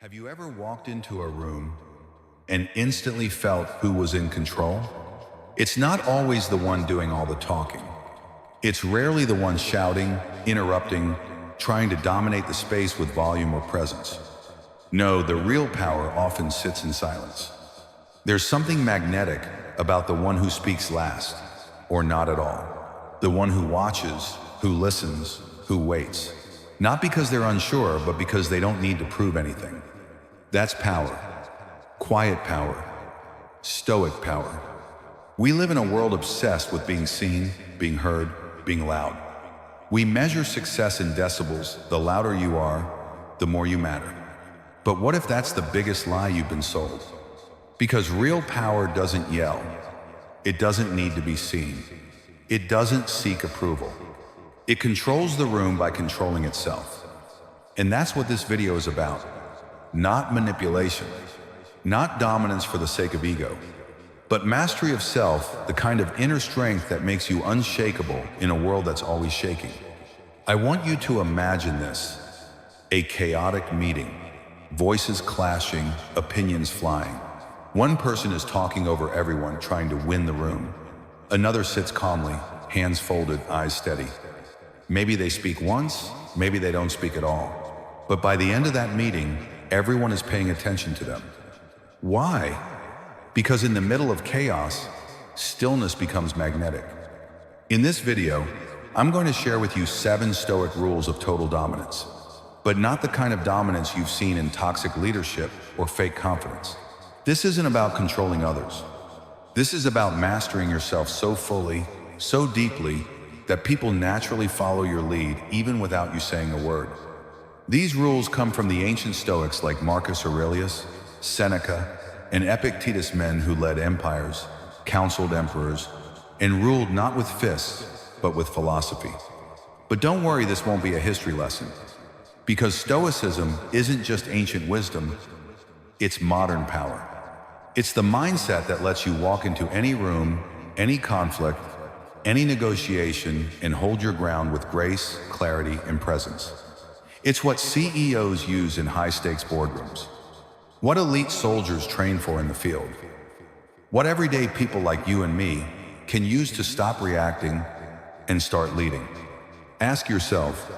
Have you ever walked into a room and instantly felt who was in control? It's not always the one doing all the talking. It's rarely the one shouting, interrupting, trying to dominate the space with volume or presence. No, the real power often sits in silence. There's something magnetic about the one who speaks last, or not at all. The one who watches, who listens, who waits. Not because they're unsure, but because they don't need to prove anything. That's power. Quiet power. Stoic power. We live in a world obsessed with being seen, being heard, being loud. We measure success in decibels. The louder you are, the more you matter. But what if that's the biggest lie you've been sold? Because real power doesn't yell. It doesn't need to be seen. It doesn't seek approval. It controls the room by controlling itself. And that's what this video is about. Not manipulation, not dominance for the sake of ego, but mastery of self, the kind of inner strength that makes you unshakable in a world that's always shaking. I want you to imagine this: a chaotic meeting, voices clashing, opinions flying. One person is talking over everyone, trying to win the room. Another sits calmly, hands folded, eyes steady. Maybe they speak once, maybe they don't speak at all. But by the end of that meeting, everyone is paying attention to them. Why? Because in the middle of chaos, stillness becomes magnetic. In this video, I'm going to share with you 7 Stoic rules of total dominance, but not the kind of dominance you've seen in toxic leadership or fake confidence. This isn't about controlling others. This is about mastering yourself so fully, so deeply, that people naturally follow your lead even without you saying a word. These rules come from the ancient Stoics like Marcus Aurelius, Seneca, and Epictetus, men who led empires, counseled emperors, and ruled not with fists, but with philosophy. But don't worry, this won't be a history lesson, because Stoicism isn't just ancient wisdom, it's modern power. It's the mindset that lets you walk into any room, any conflict, any negotiation, and hold your ground with grace, clarity, and presence. It's what CEOs use in high-stakes boardrooms, what elite soldiers train for in the field, what everyday people like you and me can use to stop reacting and start leading. Ask yourself,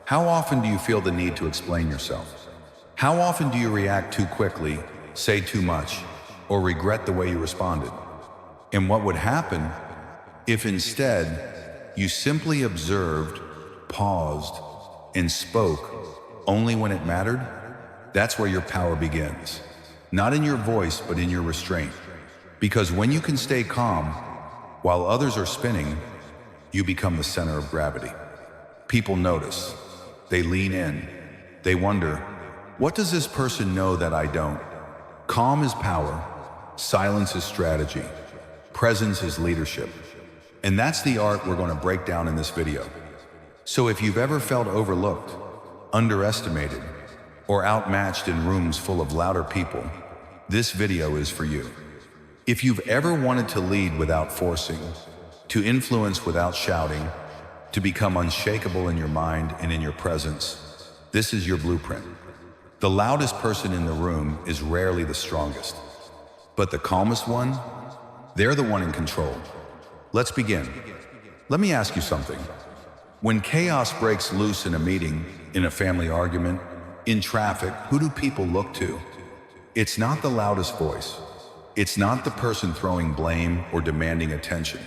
how often do you feel the need to explain yourself? How often do you react too quickly, say too much, or regret the way you responded? And what would happen if instead you simply observed, paused, and spoke only when it mattered? That's where your power begins. Not in your voice, but in your restraint. Because when you can stay calm while others are spinning, you become the center of gravity. People notice. They lean in. They wonder, what does this person know that I don't? Calm is power. Silence is strategy. Presence is leadership. And that's the art we're going to break down in this video. So if you've ever felt overlooked, underestimated, or outmatched in rooms full of louder people, this video is for you. If you've ever wanted to lead without forcing, to influence without shouting, to become unshakable in your mind and in your presence, this is your blueprint. The loudest person in the room is rarely the strongest, but the calmest one, they're the one in control. Let's begin. Let me ask you something. When chaos breaks loose in a meeting, in a family argument, in traffic, who do people look to? It's not the loudest voice. It's not the person throwing blame or demanding attention.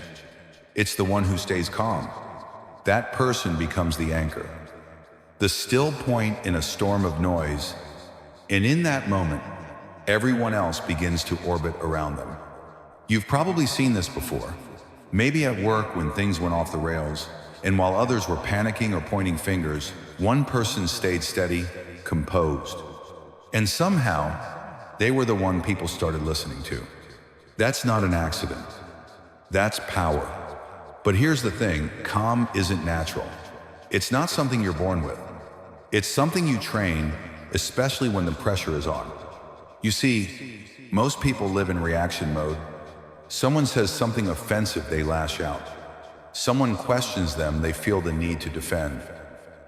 It's the one who stays calm. That person becomes the anchor, the still point in a storm of noise, and in that moment, everyone else begins to orbit around them. You've probably seen this before, maybe at work when things went off the rails, and while others were panicking or pointing fingers, one person stayed steady, composed. And somehow, they were the one people started listening to. That's not an accident. That's power. But here's the thing, calm isn't natural. It's not something you're born with. It's something you train, especially when the pressure is on. You see, most people live in reaction mode. Someone says something offensive, they lash out. Someone questions them, they feel the need to defend.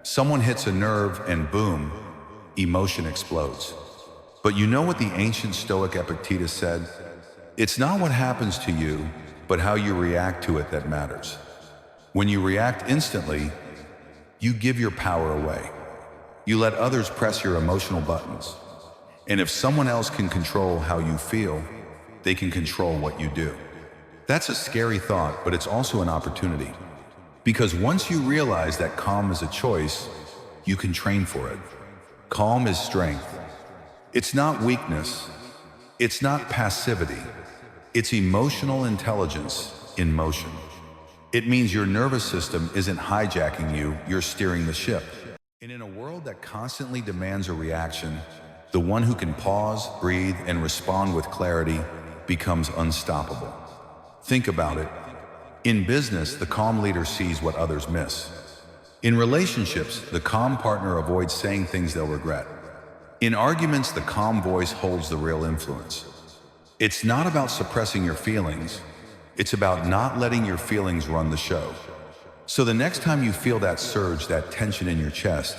Someone hits a nerve and boom, emotion explodes. But you know what the ancient Stoic Epictetus said? It's not what happens to you, but how you react to it that matters. When you react instantly, you give your power away. You let others press your emotional buttons. And if someone else can control how you feel, they can control what you do. That's a scary thought, but it's also an opportunity. Because once you realize that calm is a choice, you can train for it. Calm is strength. It's not weakness. It's not passivity. It's emotional intelligence in motion. It means your nervous system isn't hijacking you, you're steering the ship. And in a world that constantly demands a reaction, the one who can pause, breathe, and respond with clarity becomes unstoppable. Think about it. In business, the calm leader sees what others miss. In relationships, the calm partner avoids saying things they'll regret. In arguments, the calm voice holds the real influence. It's not about suppressing your feelings. It's about not letting your feelings run the show. So the next time you feel that surge, that tension in your chest,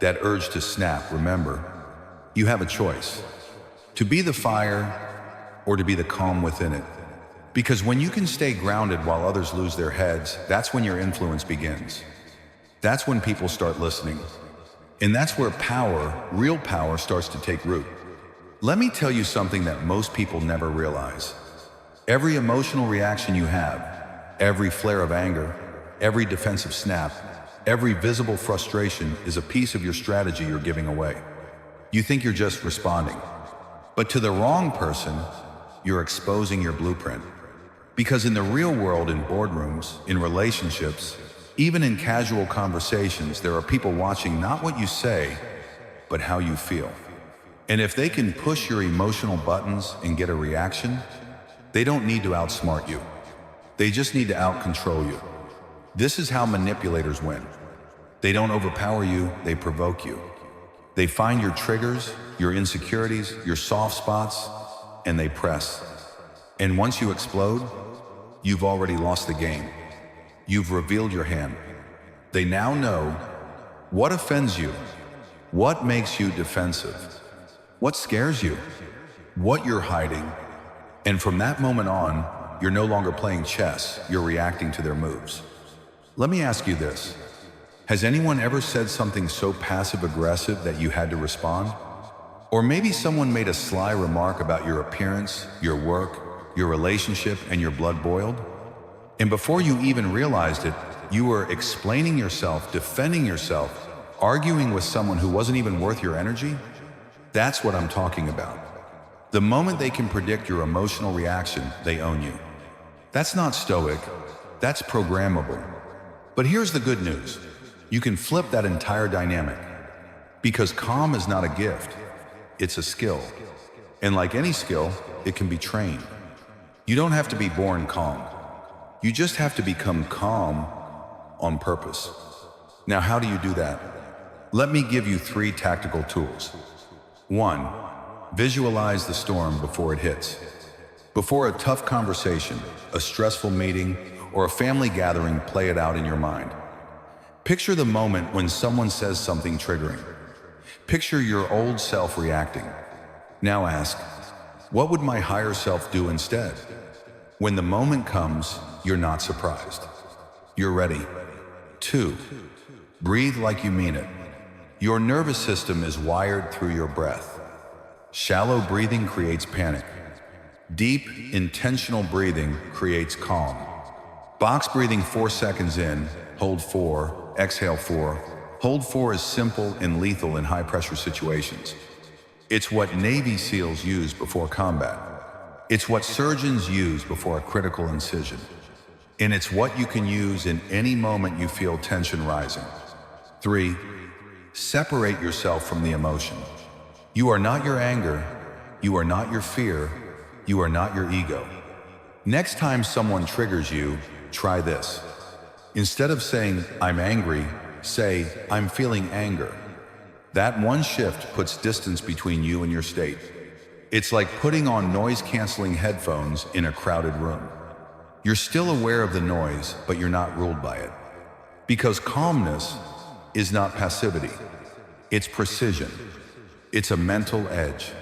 that urge to snap, remember, you have a choice. To be the fire or to be the calm within it. Because when you can stay grounded while others lose their heads, that's when your influence begins. That's when people start listening. And that's where power, real power, starts to take root. Let me tell you something that most people never realize. Every emotional reaction you have, every flare of anger, every defensive snap, every visible frustration is a piece of your strategy you're giving away. You think you're just responding. But to the wrong person, you're exposing your blueprint. Because in the real world, in boardrooms, in relationships, even in casual conversations, there are people watching not what you say, but how you feel. And if they can push your emotional buttons and get a reaction, they don't need to outsmart you. They just need to out-control you. This is how manipulators win. They don't overpower you, they provoke you. They find your triggers, your insecurities, your soft spots, and they press. And once you explode, you've already lost the game. You've revealed your hand. They now know what offends you, what makes you defensive, what scares you, what you're hiding. And from that moment on, you're no longer playing chess, you're reacting to their moves. Let me ask you this. Has anyone ever said something so passive-aggressive that you had to respond? Or maybe someone made a sly remark about your appearance, your work, your relationship, and your blood boiled? And before you even realized it, you were explaining yourself, defending yourself, arguing with someone who wasn't even worth your energy? That's what I'm talking about. The moment they can predict your emotional reaction, they own you. That's not stoic, that's programmable. But here's the good news. You can flip that entire dynamic. Because calm is not a gift, it's a skill. And like any skill, it can be trained. You don't have to be born calm. You just have to become calm on purpose. Now, how do you do that? Let me give you 3 tactical tools. 1. Visualize the storm before it hits. Before a tough conversation, a stressful meeting, or a family gathering, play it out in your mind. Picture the moment when someone says something triggering. Picture your old self reacting. Now ask, what would my higher self do instead? When the moment comes, you're not surprised. You're ready. 2. Breathe like you mean it. Your nervous system is wired through your breath. Shallow breathing creates panic. Deep, intentional breathing creates calm. Box breathing 4 seconds in, hold 4, exhale 4. Hold 4 is simple and lethal in high-pressure situations. It's what Navy SEALs use before combat. It's what surgeons use before a critical incision. And it's what you can use in any moment you feel tension rising. 3. Separate yourself from the emotion. You are not your anger. You are not your fear. You are not your ego. Next time someone triggers you, try this. Instead of saying, I'm angry, say, I'm feeling anger. That one shift puts distance between you and your state. It's like putting on noise-canceling headphones in a crowded room. You're still aware of the noise, but you're not ruled by it. Because calmness is not passivity. It's precision. It's a mental edge.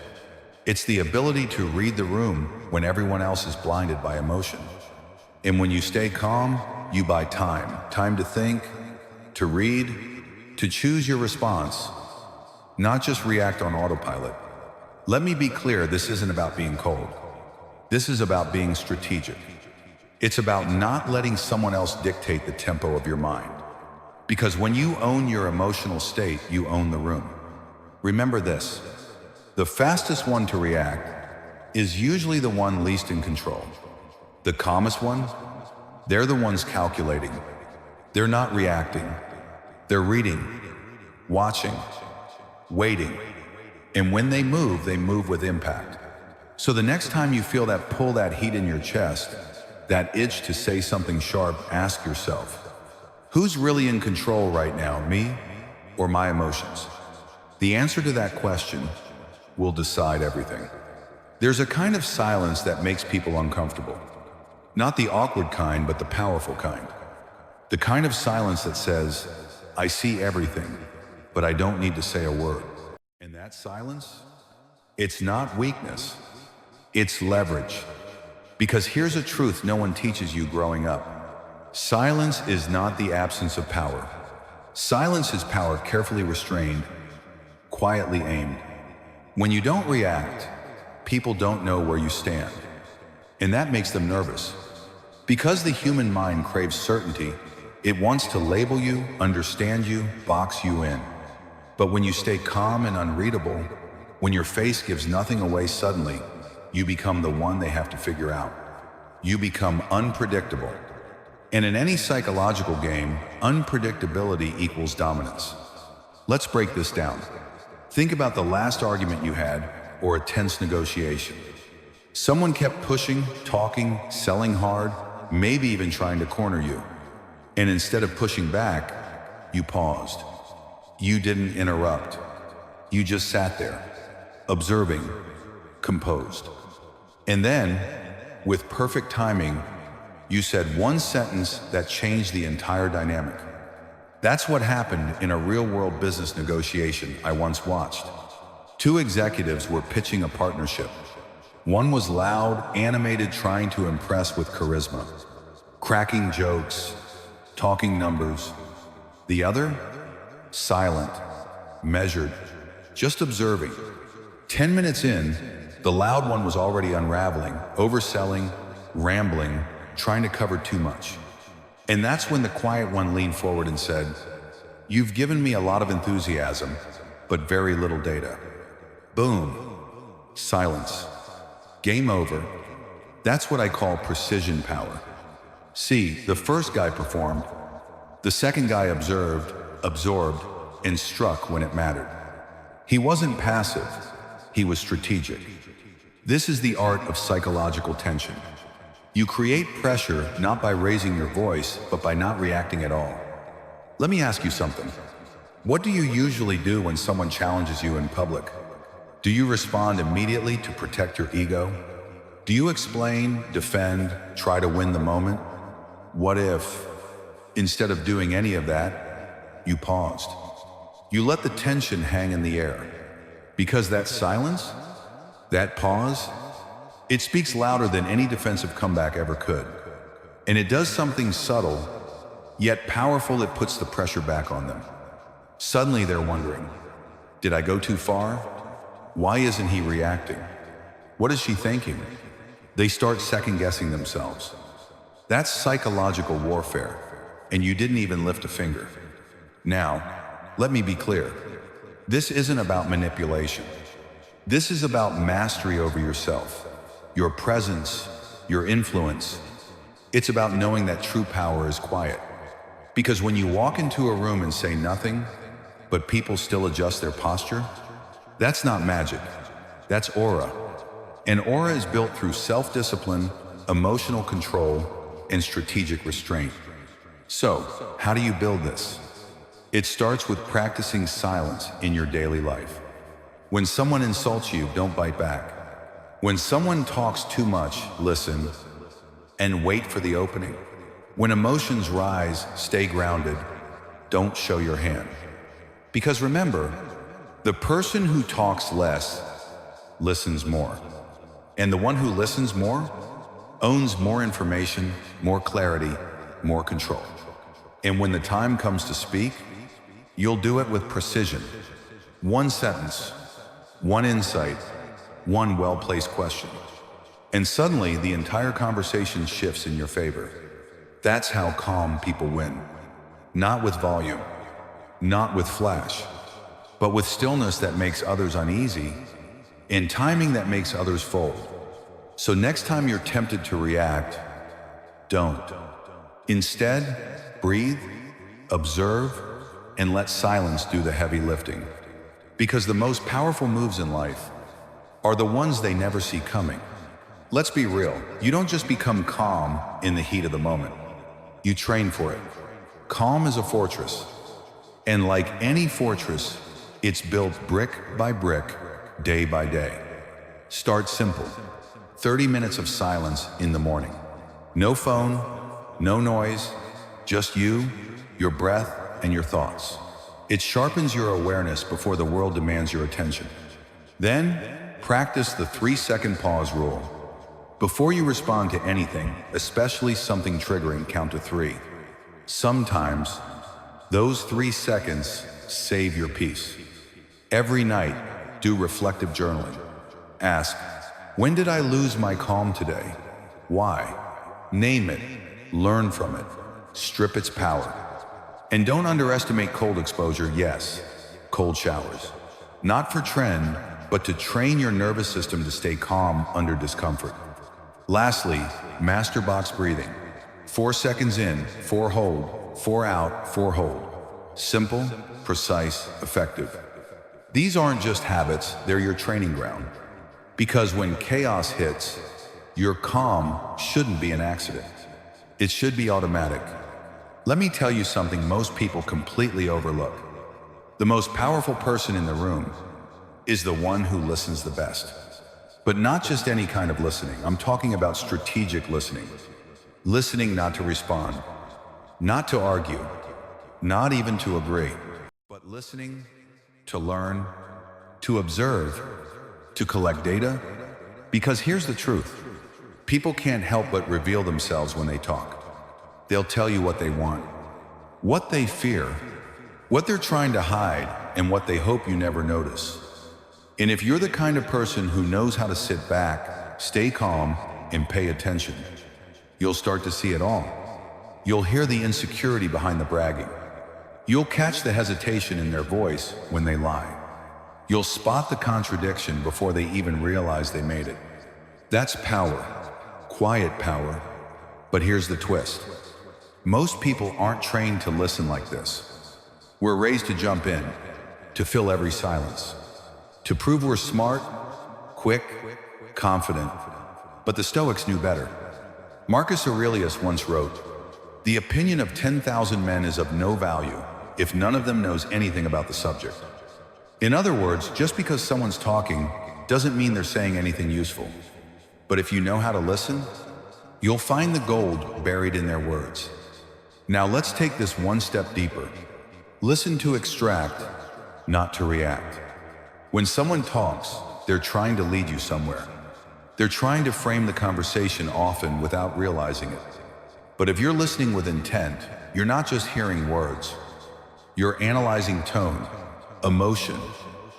It's the ability to read the room when everyone else is blinded by emotion. And when you stay calm, you buy time. Time to think, to read, to choose your response, not just react on autopilot. Let me be clear, this isn't about being cold. This is about being strategic. It's about not letting someone else dictate the tempo of your mind. Because when you own your emotional state, you own the room. Remember this, the fastest one to react is usually the one least in control. The calmest one, they're the ones calculating. They're not reacting. They're reading, watching, waiting. And when they move with impact. So the next time you feel that pull, that heat in your chest, that itch to say something sharp, ask yourself, who's really in control right now, me or my emotions? The answer to that question will decide everything. There's a kind of silence that makes people uncomfortable. Not the awkward kind, but the powerful kind. The kind of silence that says, I see everything, but I don't need to say a word. And that silence, it's not weakness, it's leverage. Because here's a truth no one teaches you growing up. Silence is not the absence of power. Silence is power carefully restrained, quietly aimed. When you don't react, people don't know where you stand. And that makes them nervous. Because the human mind craves certainty, it wants to label you, understand you, box you in. But when you stay calm and unreadable, when your face gives nothing away suddenly, you become the one they have to figure out. You become unpredictable. And in any psychological game, unpredictability equals dominance. Let's break this down. Think about the last argument you had or a tense negotiation. Someone kept pushing, talking, selling hard, maybe even trying to corner you. And instead of pushing back, you paused. You didn't interrupt. You just sat there, observing, composed. And then, with perfect timing, you said one sentence that changed the entire dynamic. That's what happened in a real-world business negotiation I once watched. Two executives were pitching a partnership. One was loud, animated, trying to impress with charisma, cracking jokes, talking numbers. The other, silent, measured, just observing. 10 minutes in, the loud one was already unraveling, overselling, rambling, trying to cover too much. And that's when the quiet one leaned forward and said, "You've given me a lot of enthusiasm, but very little data." Boom. Silence. Game over. That's what I call precision power. See, the first guy performed. The second guy observed, absorbed, and struck when it mattered. He wasn't passive. He was strategic. This is the art of psychological tension. You create pressure not by raising your voice, but by not reacting at all. Let me ask you something. What do you usually do when someone challenges you in public? Do you respond immediately to protect your ego? Do you explain, defend, try to win the moment? What if, instead of doing any of that, you paused? You let the tension hang in the air. Because that silence, that pause, it speaks louder than any defensive comeback ever could. And it does something subtle, yet powerful. It puts the pressure back on them. Suddenly they're wondering, did I go too far? Why isn't he reacting? What is she thinking? They start second-guessing themselves. That's psychological warfare, and you didn't even lift a finger. Now, let me be clear. This isn't about manipulation. This is about mastery over yourself, your presence, your influence. It's about knowing that true power is quiet. Because when you walk into a room and say nothing, but people still adjust their posture, that's not magic. That's aura. And aura is built through self-discipline, emotional control, and strategic restraint. So, how do you build this? It starts with practicing silence in your daily life. When someone insults you, don't bite back. When someone talks too much, listen and wait for the opening. When emotions rise, stay grounded. Don't show your hand. Because remember, the person who talks less listens more. And the one who listens more owns more information, more clarity, more control. And when the time comes to speak, you'll do it with precision. One sentence, one insight, one well-placed question. And suddenly, the entire conversation shifts in your favor. That's how calm people win. Not with volume, not with flash, but with stillness that makes others uneasy and timing that makes others fold. So next time you're tempted to react, don't. Instead, breathe, observe, and let silence do the heavy lifting. Because the most powerful moves in life are the ones they never see coming. Let's be real, you don't just become calm in the heat of the moment. You train for it. Calm is a fortress. And like any fortress, it's built brick by brick, day by day. Start simple. 30 minutes of silence in the morning. No phone, no noise, just you, your breath, and your thoughts. It sharpens your awareness before the world demands your attention. Then, practice the 3-second pause rule. Before you respond to anything, especially something triggering, count to 3. Sometimes, those 3 seconds save your peace. Every night, do reflective journaling. Ask, when did I lose my calm today? Why? Name it, learn from it, strip its power. And don't underestimate cold exposure, yes, cold showers. Not for trend, but to train your nervous system to stay calm under discomfort. Lastly, master box breathing. 4 seconds in, 4 hold, 4 out, 4 hold. Simple, precise, effective. These aren't just habits, they're your training ground. Because when chaos hits, your calm shouldn't be an accident. It should be automatic. Let me tell you something most people completely overlook. The most powerful person in the room is the one who listens the best. But not just any kind of listening. I'm talking about strategic listening. Listening not to respond, not to argue, not even to agree, but listening to learn, to observe, to collect data. Because here's the truth. People can't help but reveal themselves when they talk. They'll tell you what they want, what they fear, what they're trying to hide, and what they hope you never notice. And if you're the kind of person who knows how to sit back, stay calm, and pay attention, you'll start to see it all. You'll hear the insecurity behind the bragging. You'll catch the hesitation in their voice when they lie. You'll spot the contradiction before they even realize they made it. That's power, quiet power. But here's the twist. Most people aren't trained to listen like this. We're raised to jump in, to fill every silence, to prove we're smart, quick, confident. But the Stoics knew better. Marcus Aurelius once wrote, "The opinion of 10,000 men is of no value if none of them knows anything about the subject." In other words, just because someone's talking doesn't mean they're saying anything useful. But if you know how to listen, you'll find the gold buried in their words. Now let's take this one step deeper. Listen to extract, not to react. When someone talks, they're trying to lead you somewhere. They're trying to frame the conversation, often without realizing it. But if you're listening with intent, you're not just hearing words. You're analyzing tone, emotion,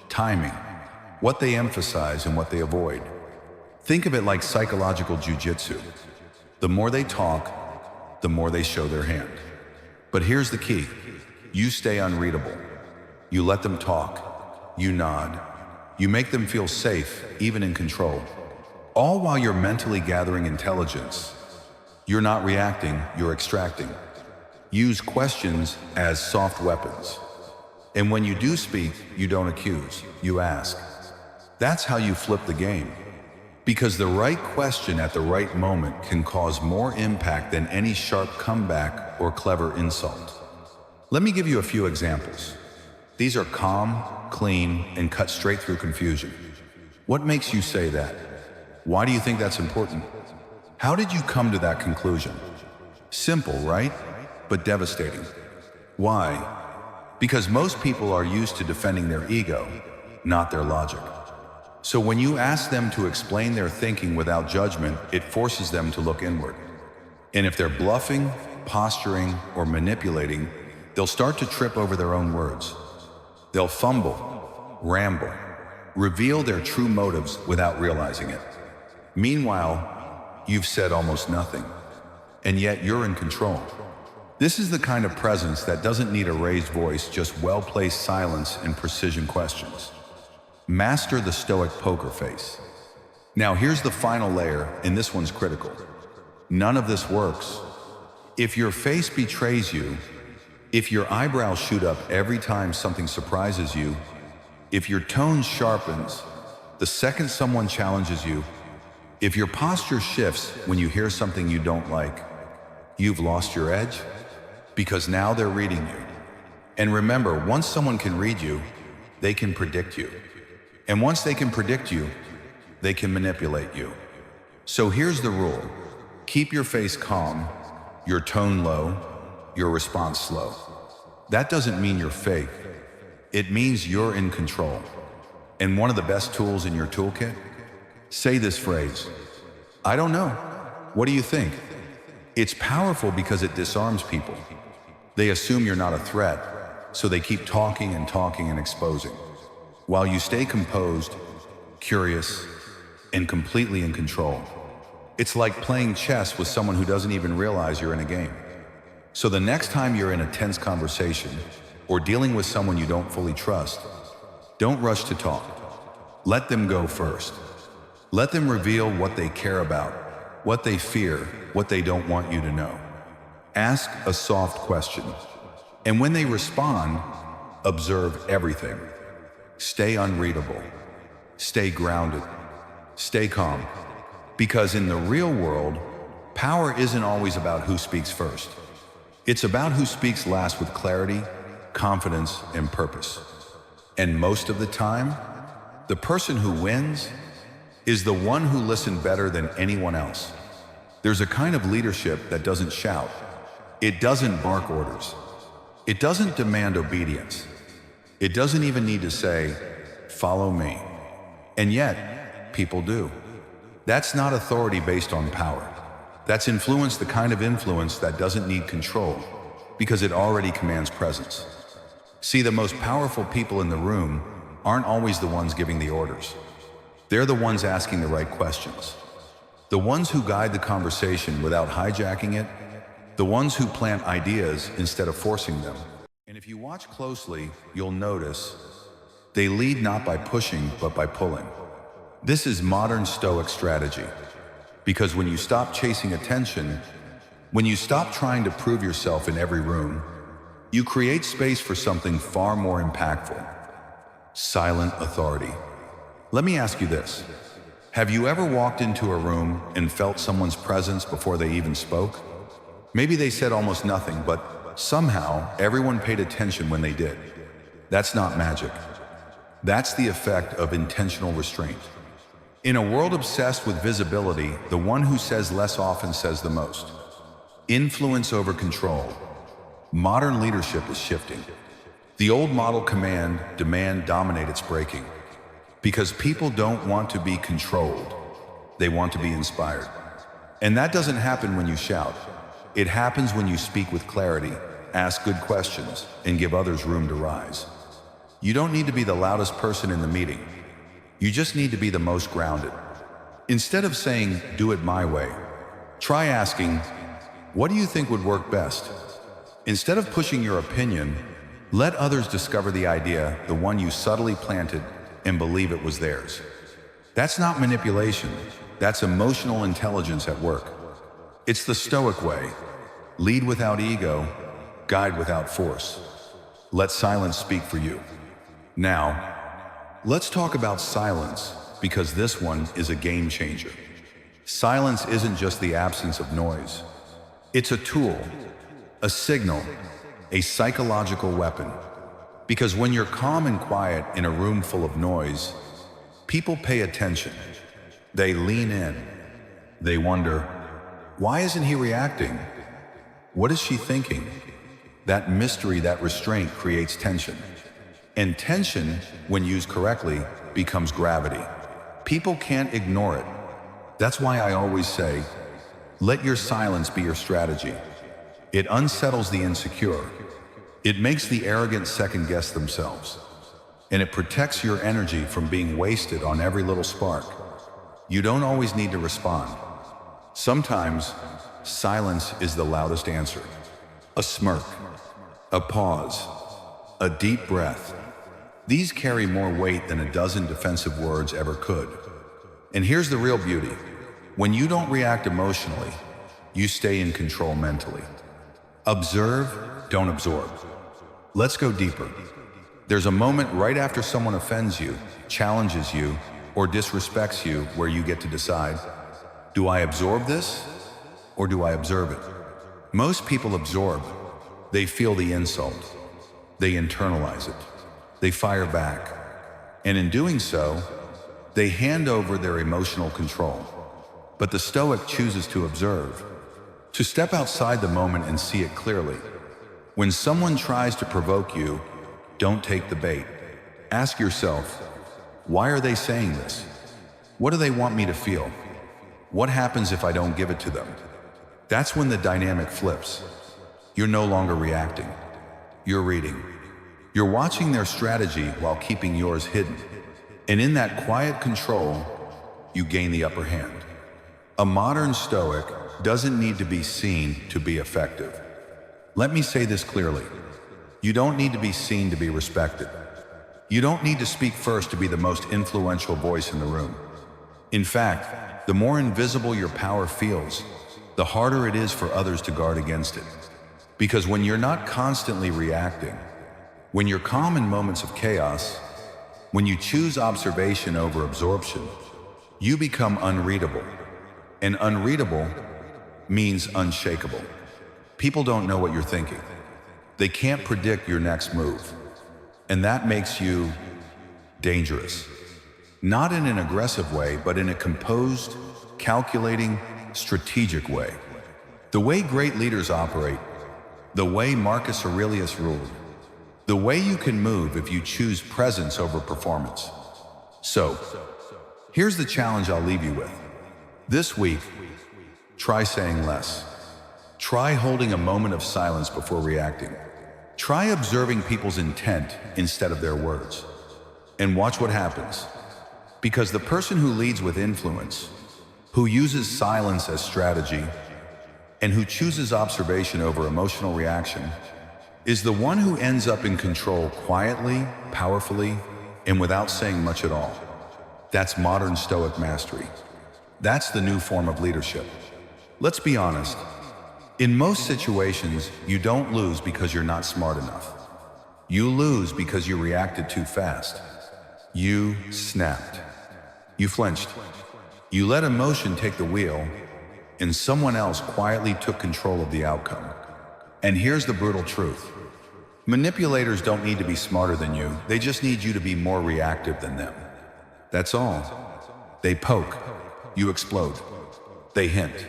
timing, what they emphasize and what they avoid. Think of it like psychological jujitsu. The more they talk, the more they show their hand. But here's the key. You stay unreadable. You let them talk. You nod. You make them feel safe, even in control. All while you're mentally gathering intelligence. You're not reacting, you're extracting. Use questions as soft weapons. And when you do speak, you don't accuse, you ask. That's how you flip the game. Because the right question at the right moment can cause more impact than any sharp comeback or clever insult. Let me give you a few examples. These are calm, clean, and cut straight through confusion. What makes you say that? Why do you think that's important? How did you come to that conclusion? Simple, right? But devastating. Why? Because most people are used to defending their ego, not their logic. So when you ask them to explain their thinking without judgment, it forces them to look inward. And if they're bluffing, posturing, or manipulating, they'll start to trip over their own words. They'll fumble, ramble, reveal their true motives without realizing it. Meanwhile, you've said almost nothing, and yet you're in control. This is the kind of presence that doesn't need a raised voice, just well-placed silence and precision questions. Master the Stoic poker face. Now here's the final layer, and this one's critical. None of this works. If your face betrays you, if your eyebrows shoot up every time something surprises you, if your tone sharpens the second someone challenges you, if your posture shifts when you hear something you don't like, you've lost your edge, because now they're reading you. And remember, once someone can read you, they can predict you. And once they can predict you, they can manipulate you. So here's the rule. Keep your face calm, your tone low, your response slow. That doesn't mean you're fake. It means you're in control. And one of the best tools in your toolkit? Say this phrase, "I don't know. What do you think?" It's powerful because it disarms people. They assume you're not a threat, so they keep talking and exposing, while you stay composed, curious, and completely in control. It's like playing chess with someone who doesn't even realize you're in a game. So the next time you're in a tense conversation or dealing with someone you don't fully trust, don't rush to talk. Let them go first. Let them reveal what they care about, what they fear, what they don't want you to know. Ask a soft question. And when they respond, observe everything. Stay unreadable. Stay grounded. Stay calm. Because in the real world, power isn't always about who speaks first. It's about who speaks last with clarity, confidence, and purpose. And most of the time, the person who wins is the one who listened better than anyone else. There's a kind of leadership that doesn't shout. It doesn't bark orders. It doesn't demand obedience. It doesn't even need to say, "Follow me." And yet, people do. That's not authority based on power. That's influence, the kind of influence that doesn't need control, because it already commands presence. See, the most powerful people in the room aren't always the ones giving the orders. They're the ones asking the right questions. The ones who guide the conversation without hijacking it. The ones who plant ideas instead of forcing them. And if you watch closely, you'll notice they lead not by pushing, but by pulling. This is modern Stoic strategy. Because when you stop chasing attention, when you stop trying to prove yourself in every room, you create space for something far more impactful. Silent authority. Let me ask you this. Have you ever walked into a room and felt someone's presence before they even spoke? Maybe they said almost nothing, but somehow everyone paid attention when they did. That's not magic. That's the effect of intentional restraint. In a world obsessed with visibility, the one who says less often says the most. Influence over control. Modern leadership is shifting. The old model command, demand, dominate, it's breaking. Because people don't want to be controlled. They want to be inspired. And that doesn't happen when you shout. It happens when you speak with clarity, ask good questions, and give others room to rise. You don't need to be the loudest person in the meeting. You just need to be the most grounded. Instead of saying, "Do it my way," try asking, "What do you think would work best?" Instead of pushing your opinion, let others discover the idea, the one you subtly planted, and believe it was theirs. That's not manipulation. That's emotional intelligence at work. It's the Stoic way. Lead without ego, guide without force. Let silence speak for you. Now, let's talk about silence, because this one is a game changer. Silence isn't just the absence of noise. It's a tool, a signal, a psychological weapon. Because when you're calm and quiet in a room full of noise, people pay attention. They lean in. They wonder, why isn't he reacting? What is she thinking? That mystery, that restraint creates tension. And tension, when used correctly, becomes gravity. People can't ignore it. That's why I always say, let your silence be your strategy. It unsettles the insecure. It makes the arrogant second guess themselves. And it protects your energy from being wasted on every little spark. You don't always need to respond. Sometimes, silence is the loudest answer. A smirk, a pause, a deep breath. These carry more weight than a dozen defensive words ever could. And here's the real beauty. When you don't react emotionally, you stay in control mentally. Observe, don't absorb. Let's go deeper. There's a moment right after someone offends you, challenges you, or disrespects you where you get to decide, do I absorb this or do I observe it? Most people absorb. They feel the insult. They internalize it. They fire back. And in doing so, they hand over their emotional control. But the Stoic chooses to observe, to step outside the moment and see it clearly. When someone tries to provoke you, don't take the bait. Ask yourself, why are they saying this? What do they want me to feel? What happens if I don't give it to them? That's when the dynamic flips. You're no longer reacting. You're reading. You're watching their strategy while keeping yours hidden. And in that quiet control, you gain the upper hand. A modern Stoic doesn't need to be seen to be effective. Let me say this clearly. You don't need to be seen to be respected. You don't need to speak first to be the most influential voice in the room. In fact, the more invisible your power feels, the harder it is for others to guard against it. Because when you're not constantly reacting, when you're calm in moments of chaos, when you choose observation over absorption, you become unreadable. And unreadable means unshakable. People don't know what you're thinking. They can't predict your next move. And that makes you dangerous. Not in an aggressive way, but in a composed, calculating, strategic way. The way great leaders operate, the way Marcus Aurelius ruled, the way you can move if you choose presence over performance. So, here's the challenge I'll leave you with. This week, try saying less. Try holding a moment of silence before reacting. Try observing people's intent instead of their words. And watch what happens. Because the person who leads with influence, who uses silence as strategy, and who chooses observation over emotional reaction, is the one who ends up in control quietly, powerfully, and without saying much at all. That's modern Stoic mastery. That's the new form of leadership. Let's be honest. In most situations, you don't lose because you're not smart enough. You lose because you reacted too fast. You snapped. You flinched. You let emotion take the wheel, and someone else quietly took control of the outcome. And here's the brutal truth. Manipulators don't need to be smarter than you. They just need you to be more reactive than them. That's all. They poke. You explode. They hint.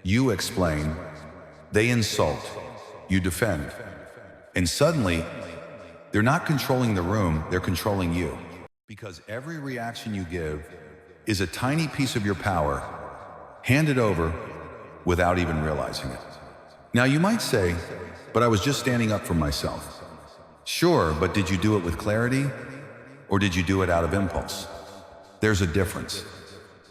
You explain. They insult. You defend. And suddenly, they're not controlling the room, they're controlling you. Because every reaction you give is a tiny piece of your power handed over without even realizing it. Now you might say, but I was just standing up for myself. Sure, but did you do it with clarity? Or did you do it out of impulse? There's a difference.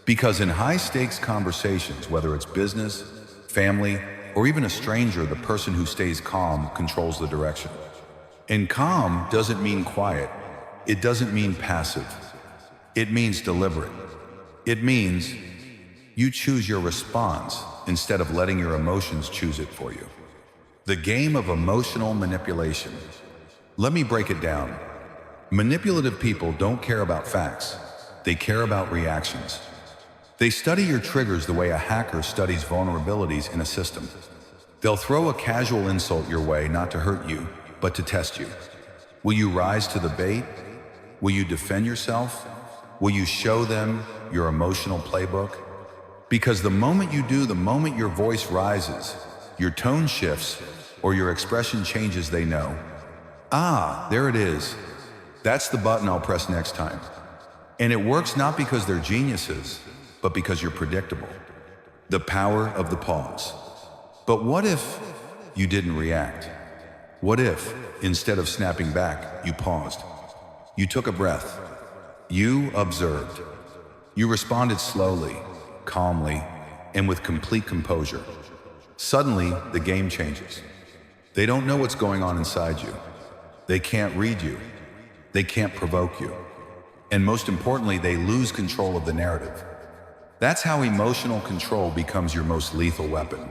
Because in high-stakes conversations, whether it's business, family, or even a stranger, the person who stays calm controls the direction. And calm doesn't mean quiet. It doesn't mean passive. It means deliberate. It means you choose your response instead of letting your emotions choose it for you. The game of emotional manipulation. Let me break it down. Manipulative people don't care about facts. They care about reactions. They study your triggers the way a hacker studies vulnerabilities in a system. They'll throw a casual insult your way not to hurt you, but to test you. Will you rise to the bait? Will you defend yourself? Will you show them your emotional playbook? Because the moment you do, the moment your voice rises, your tone shifts, or your expression changes, they know. Ah, there it is. That's the button I'll press next time. And it works not because they're geniuses, but because you're predictable. The power of the pause. But what if you didn't react? What if, instead of snapping back, you paused? You took a breath. You observed. You responded slowly, calmly, and with complete composure. Suddenly, the game changes. They don't know what's going on inside you. They can't read you. They can't provoke you. And most importantly, they lose control of the narrative. That's how emotional control becomes your most lethal weapon.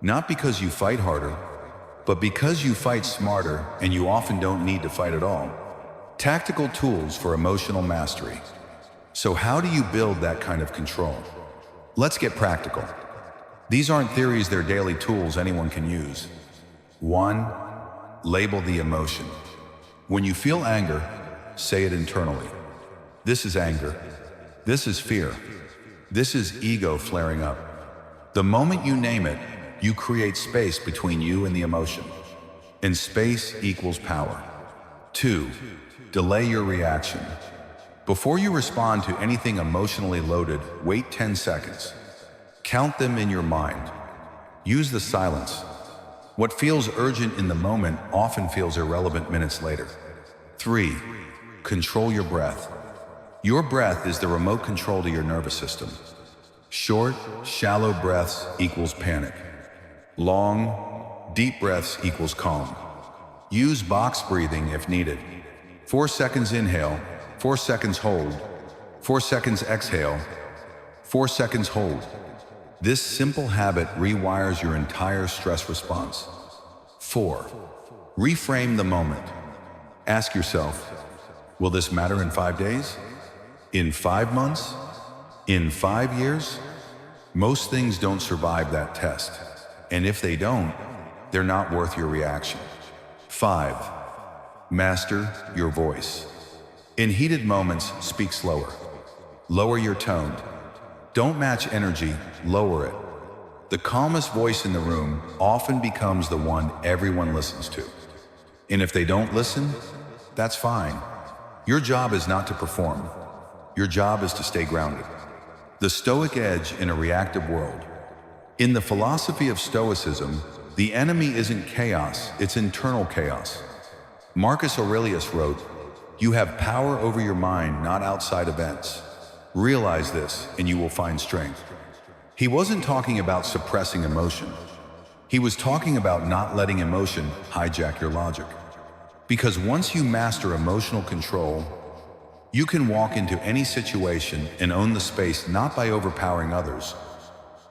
Not because you fight harder, but because you fight smarter, and you often don't need to fight at all. Tactical tools for emotional mastery. So how do you build that kind of control? Let's get practical. These aren't theories, they're daily tools anyone can use. 1. Label the emotion. When you feel anger, say it internally. This is anger. This is fear. This is ego flaring up. The moment you name it, you create space between you and the emotion. And space equals power. 2. Delay your reaction. Before you respond to anything emotionally loaded, wait 10 seconds. Count them in your mind. Use the silence. What feels urgent in the moment often feels irrelevant minutes later. 3. Control your breath. Your breath is the remote control to your nervous system. Short, shallow breaths equals panic. Long, deep breaths equals calm. Use box breathing if needed. 4 seconds inhale, 4 seconds hold, 4 seconds exhale, 4 seconds hold. This simple habit rewires your entire stress response. 4. Reframe the moment. Ask yourself, will this matter in 5 days? In 5 months? In 5 years? Most things don't survive that test. And if they don't, they're not worth your reaction. 5. Master your voice. In heated moments, speak slower. Lower your tone. Don't match energy, lower it. The calmest voice in the room often becomes the one everyone listens to. And if they don't listen, that's fine. Your job is not to perform. Your job is to stay grounded. The Stoic edge in a reactive world. In the philosophy of Stoicism, the enemy isn't chaos, it's internal chaos. Marcus Aurelius wrote, "You have power over your mind, not outside events. Realize this, and you will find strength." He wasn't talking about suppressing emotion. He was talking about not letting emotion hijack your logic. Because once you master emotional control, you can walk into any situation and own the space not by overpowering others,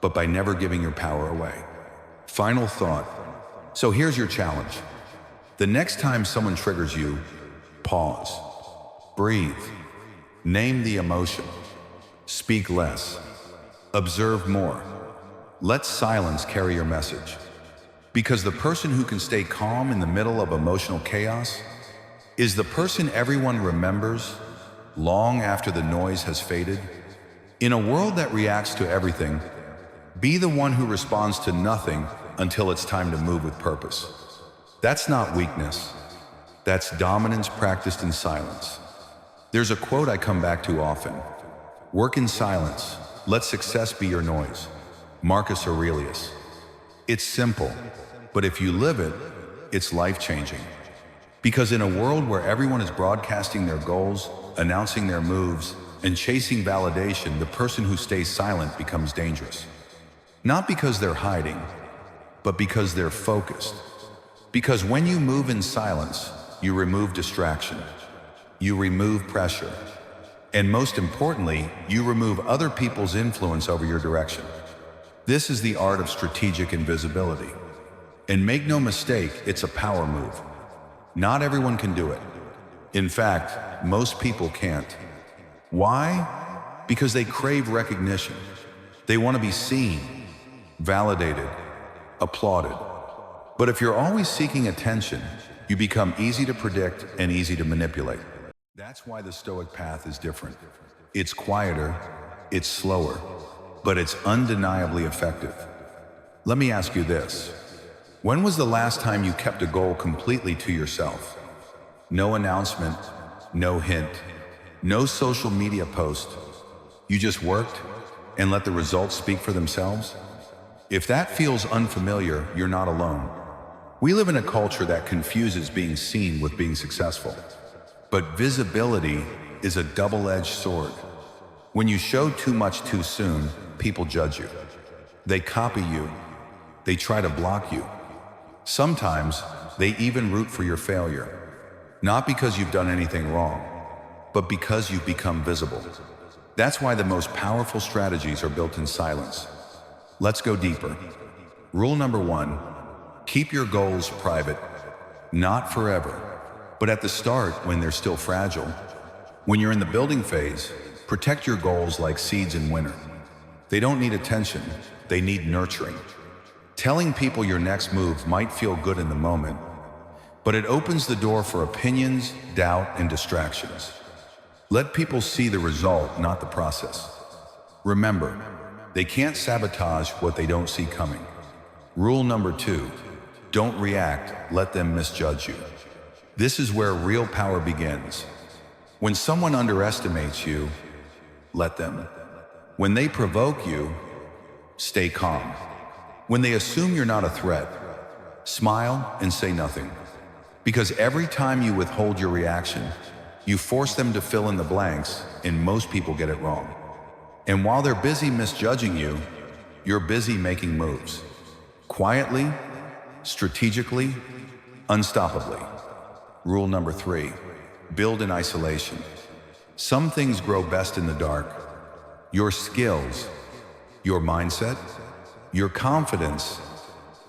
but by never giving your power away. Final thought. So here's your challenge. The next time someone triggers you, pause. Breathe. Name the emotion. Speak less. Observe more. Let silence carry your message. Because the person who can stay calm in the middle of emotional chaos is the person everyone remembers long after the noise has faded. In a world that reacts to everything, be the one who responds to nothing until it's time to move with purpose. That's not weakness. That's dominance practiced in silence. There's a quote I come back to often. Work in silence. Let success be your noise. Marcus Aurelius. It's simple, but if you live it, it's life-changing. Because in a world where everyone is broadcasting their goals, announcing their moves, and chasing validation, the person who stays silent becomes dangerous. Not because they're hiding, but because they're focused. Because when you move in silence, you remove distraction, you remove pressure, and most importantly, you remove other people's influence over your direction. This is the art of strategic invisibility. And make no mistake, it's a power move. Not everyone can do it. In fact, most people can't. Why? Because they crave recognition. They want to be seen, validated, applauded. But if you're always seeking attention, you become easy to predict and easy to manipulate. That's why the Stoic path is different. It's quieter, it's slower, but it's undeniably effective. Let me ask you this. When was the last time you kept a goal completely to yourself? No announcement, no hint, No social media post. You just worked and let the results speak for themselves? If that feels unfamiliar, you're not alone. We live in a culture that confuses being seen with being successful. But visibility is a double-edged sword. When you show too much too soon, people judge you. They copy you. They try to block you. Sometimes they even root for your failure. Not because you've done anything wrong, but because you've become visible. That's why the most powerful strategies are built in silence. Let's go deeper. Rule number 1, keep your goals private. Not forever, but at the start when they're still fragile. When you're in the building phase, protect your goals like seeds in winter. They don't need attention, they need nurturing. Telling people your next move might feel good in the moment, but it opens the door for opinions, doubt, and distractions. Let people see the result, not the process. Remember, they can't sabotage what they don't see coming. Rule number 2, don't react, let them misjudge you. This is where real power begins. When someone underestimates you, let them. When they provoke you, stay calm. When they assume you're not a threat, smile and say nothing. Because every time you withhold your reaction, you force them to fill in the blanks, and most people get it wrong. And while they're busy misjudging you, you're busy making moves. Quietly, strategically, unstoppably. Rule number 3, build in isolation. Some things grow best in the dark. Your skills, your mindset, your confidence.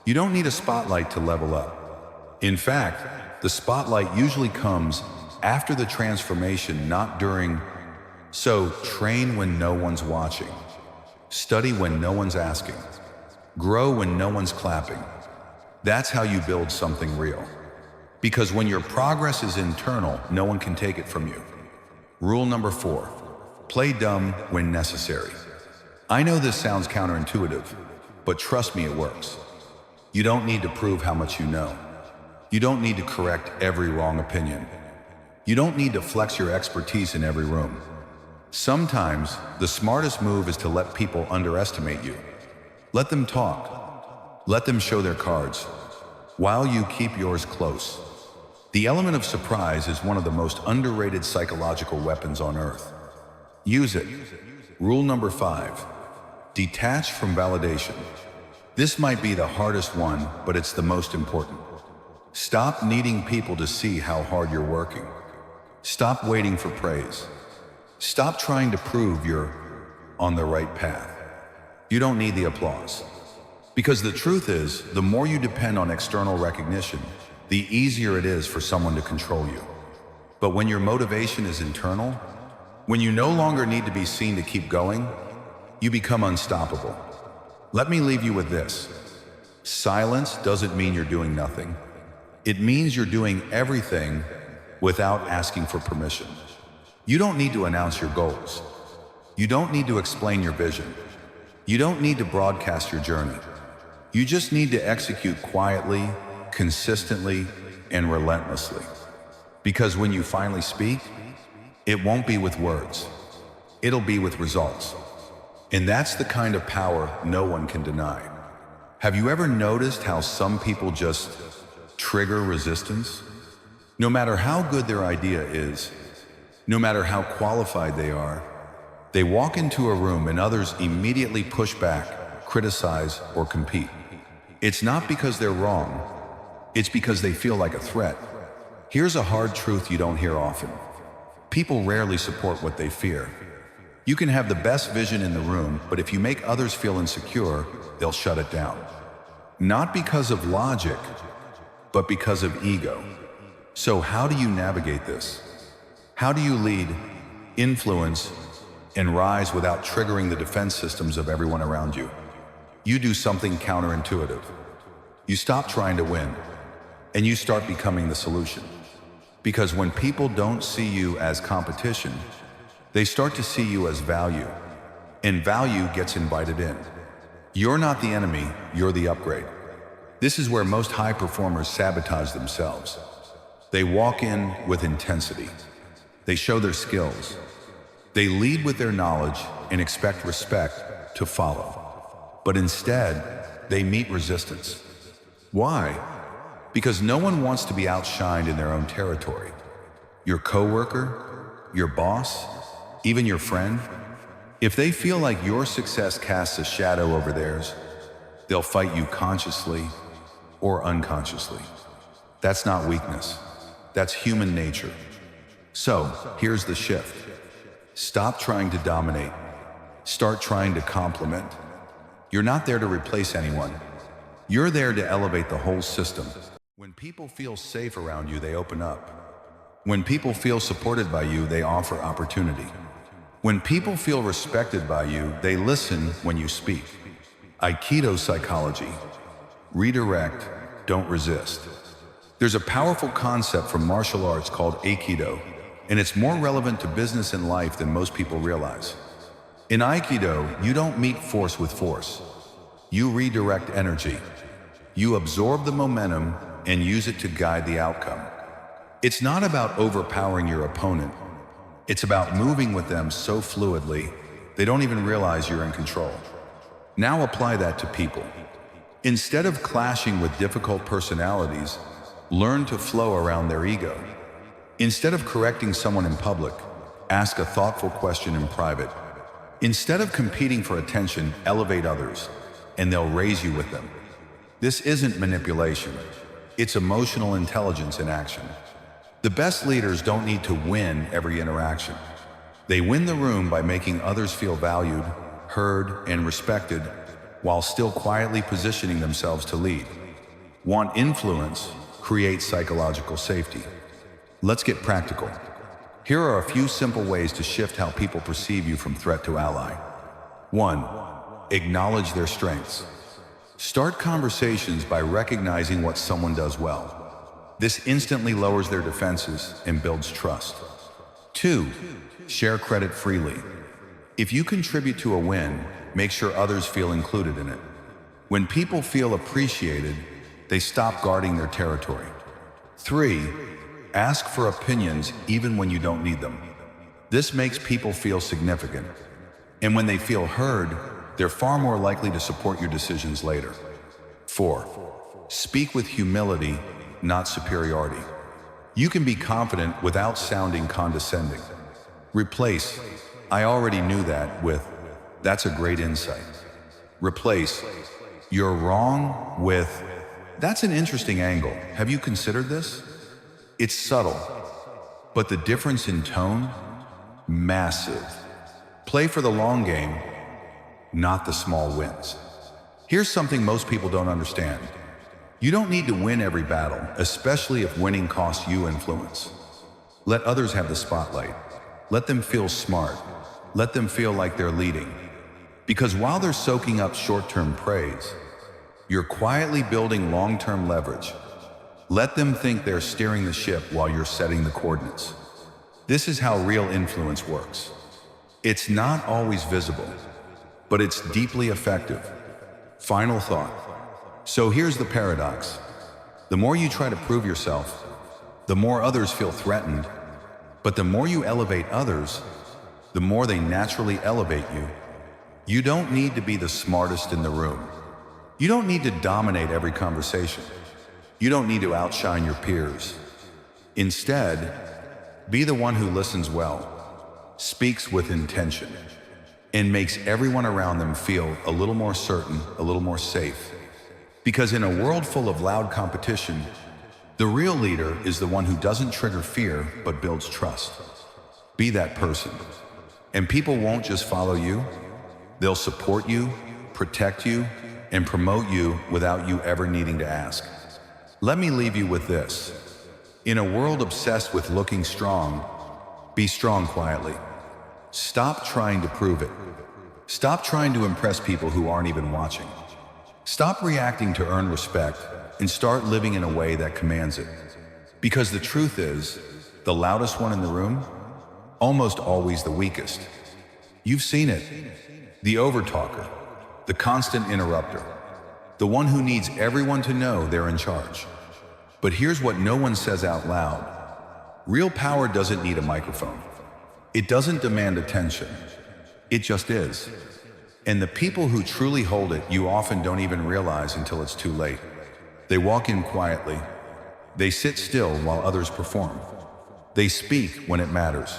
You don't need a spotlight to level up. In fact, the spotlight usually comes after the transformation, not during. So train when no one's watching. Study when no one's asking. Grow when no one's clapping. That's how you build something real. Because when your progress is internal, no one can take it from you. Rule number 4, play dumb when necessary. I know this sounds counterintuitive, but trust me, it works. You don't need to prove how much you know. You don't need to correct every wrong opinion. You don't need to flex your expertise in every room. Sometimes, the smartest move is to let people underestimate you. Let them talk. Let them show their cards, while you keep yours close. The element of surprise is one of the most underrated psychological weapons on earth. Use it. Rule number 5, detach from validation. This might be the hardest one, but it's the most important. Stop needing people to see how hard you're working. Stop waiting for praise. Stop trying to prove you're on the right path. You don't need the applause. Because the truth is, the more you depend on external recognition, the easier it is for someone to control you. But when your motivation is internal, when you no longer need to be seen to keep going, you become unstoppable. Let me leave you with this. Silence doesn't mean you're doing nothing. It means you're doing everything without asking for permission. You don't need to announce your goals. You don't need to explain your vision. You don't need to broadcast your journey. You just need to execute quietly, consistently, and relentlessly. Because when you finally speak, it won't be with words. It'll be with results. And that's the kind of power no one can deny. Have you ever noticed how some people just trigger resistance? No matter how good their idea is, no matter how qualified they are, they walk into a room and others immediately push back, criticize, or compete. It's not because they're wrong, it's because they feel like a threat. Here's a hard truth you don't hear often. People rarely support what they fear. You can have the best vision in the room, but if you make others feel insecure, they'll shut it down. Not because of logic, but because of ego. So how do you navigate this? How do you lead, influence, and rise without triggering the defense systems of everyone around you? You do something counterintuitive. You stop trying to win, and you start becoming the solution. Because when people don't see you as competition, they start to see you as value, and value gets invited in. You're not the enemy, you're the upgrade. This is where most high performers sabotage themselves. They walk in with intensity. They show their skills. They lead with their knowledge and expect respect to follow. But instead, they meet resistance. Why? Because no one wants to be outshined in their own territory. Your coworker, your boss, even your friend, if they feel like your success casts a shadow over theirs, they'll fight you consciously or unconsciously. That's not weakness. That's human nature. So, here's the shift. Stop trying to dominate. Start trying to complement. You're not there to replace anyone. You're there to elevate the whole system. When people feel safe around you, they open up. When people feel supported by you, they offer opportunity. When people feel respected by you, they listen when you speak. Aikido psychology. Redirect, don't resist. There's a powerful concept from martial arts called Aikido, and it's more relevant to business and life than most people realize. In Aikido, you don't meet force with force. You redirect energy. You absorb the momentum and use it to guide the outcome. It's not about overpowering your opponent. It's about moving with them so fluidly, they don't even realize you're in control. Now apply that to people. Instead of clashing with difficult personalities, learn to flow around their ego. Instead of correcting someone in public, ask a thoughtful question in private. Instead of competing for attention, elevate others, and they'll raise you with them. This isn't manipulation. It's emotional intelligence in action. The best leaders don't need to win every interaction. They win the room by making others feel valued, heard, and respected, while still quietly positioning themselves to lead. Want influence? Create psychological safety. Let's get practical. Here are a few simple ways to shift how people perceive you from threat to ally. 1. Acknowledge their strengths. Start conversations by recognizing what someone does well. This instantly lowers their defenses and builds trust. 2. Share credit freely. If you contribute to a win, make sure others feel included in it. When people feel appreciated, they stop guarding their territory. 3. Ask for opinions even when you don't need them. This makes people feel significant. And when they feel heard, they're far more likely to support your decisions later. 4. Speak with humility, not superiority. You can be confident without sounding condescending. Replace, "I already knew that," with, "That's a great insight." Replace, "You're wrong," with, "That's an interesting angle. Have you considered this?" It's subtle, but the difference in tone? Massive. Play for the long game, not the small wins. Here's something most people don't understand. You don't need to win every battle, especially if winning costs you influence. Let others have the spotlight. Let them feel smart. Let them feel like they're leading. Because while they're soaking up short-term praise, you're quietly building long-term leverage. Let them think they're steering the ship while you're setting the coordinates. This is how real influence works. It's not always visible, but it's deeply effective. Final thought. So here's the paradox. The more you try to prove yourself, the more others feel threatened, but the more you elevate others, the more they naturally elevate you. You don't need to be the smartest in the room. You don't need to dominate every conversation. You don't need to outshine your peers. Instead, be the one who listens well, speaks with intention, and makes everyone around them feel a little more certain, a little more safe. Because in a world full of loud competition, the real leader is the one who doesn't trigger fear, but builds trust. Be that person. And people won't just follow you. They'll support you, protect you, and promote you without you ever needing to ask. Let me leave you with this. In a world obsessed with looking strong, be strong quietly. Stop trying to prove it. Stop trying to impress people who aren't even watching. Stop reacting to earn respect and start living in a way that commands it. Because the truth is, the loudest one in the room, almost always the weakest. You've seen it. The overtalker, the constant interrupter, the one who needs everyone to know they're in charge. But here's what no one says out loud. Real power doesn't need a microphone. It doesn't demand attention. It just is. And the people who truly hold it, you often don't even realize until it's too late. They walk in quietly. They sit still while others perform. They speak when it matters.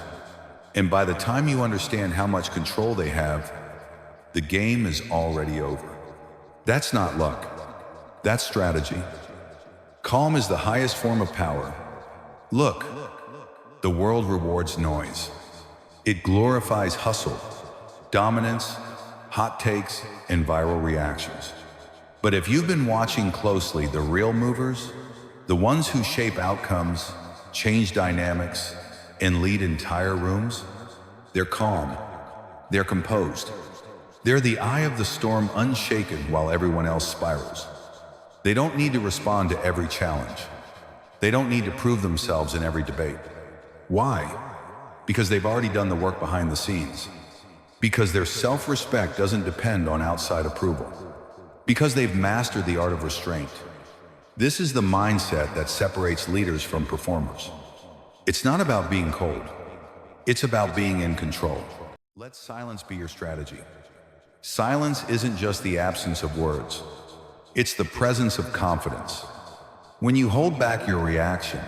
And by the time you understand how much control they have, the game is already over. That's not luck. That's strategy. Calm is the highest form of power. Look, the world rewards noise. It glorifies hustle, dominance, hot takes, and viral reactions. But if you've been watching closely, the real movers, the ones who shape outcomes, change dynamics, and lead entire rooms, they're calm, they're composed. They're the eye of the storm, unshaken while everyone else spirals. They don't need to respond to every challenge. They don't need to prove themselves in every debate. Why? Because they've already done the work behind the scenes. Because their self-respect doesn't depend on outside approval. Because they've mastered the art of restraint. This is the mindset that separates leaders from performers. It's not about being cold. It's about being in control. Let silence be your strategy. Silence isn't just the absence of words. It's the presence of confidence. When you hold back your reaction,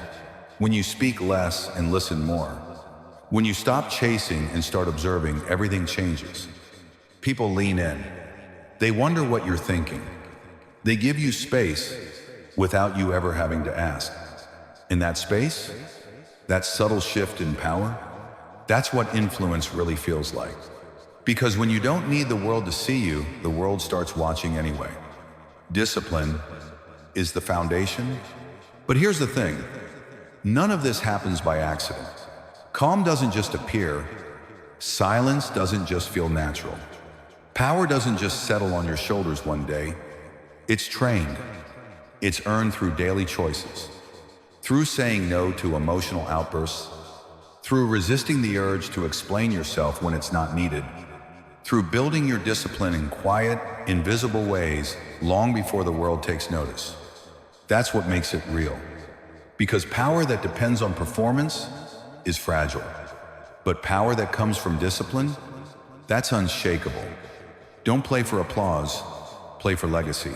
when you speak less and listen more, when you stop chasing and start observing, everything changes. People lean in. They wonder what you're thinking. They give you space without you ever having to ask. In that space, that subtle shift in power, that's what influence really feels like. Because when you don't need the world to see you, the world starts watching anyway. Discipline is the foundation. But here's the thing. None of this happens by accident. Calm doesn't just appear. Silence doesn't just feel natural. Power doesn't just settle on your shoulders one day. It's trained. It's earned through daily choices. Through saying no to emotional outbursts. Through resisting the urge to explain yourself when it's not needed. Through building your discipline in quiet, invisible ways long before the world takes notice. That's what makes it real. Because power that depends on performance is fragile. But power that comes from discipline, that's unshakable. Don't play for applause, play for legacy.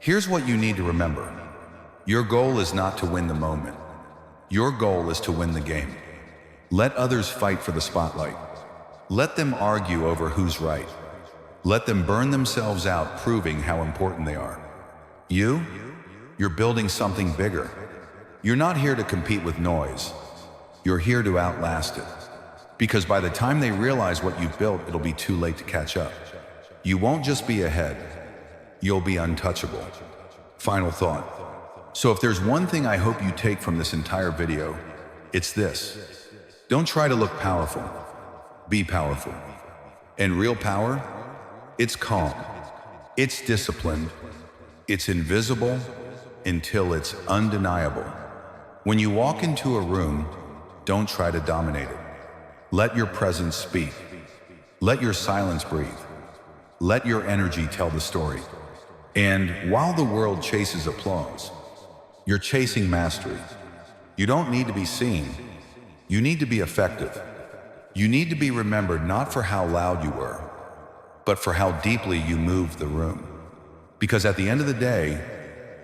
Here's what you need to remember. Your goal is not to win the moment. Your goal is to win the game. Let others fight for the spotlight. Let them argue over who's right. Let them burn themselves out, proving how important they are. You're building something bigger. You're not here to compete with noise. You're here to outlast it. Because by the time they realize what you've built, it'll be too late to catch up. You won't just be ahead. You'll be untouchable. Final thought. So if there's one thing I hope you take from this entire video, it's this. Don't try to look powerful. Be powerful. And real power, it's calm. It's disciplined. It's invisible until it's undeniable. When you walk into a room, don't try to dominate it. Let your presence speak. Let your silence breathe. Let your energy tell the story. And while the world chases applause, you're chasing mastery. You don't need to be seen. You need to be effective. You need to be remembered not for how loud you were, but for how deeply you moved the room. Because at the end of the day,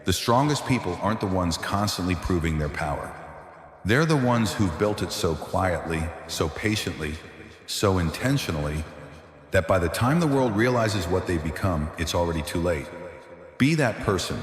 the strongest people aren't the ones constantly proving their power. They're the ones who've built it so quietly, so patiently, so intentionally, that by the time the world realizes what they've become, it's already too late. Be that person.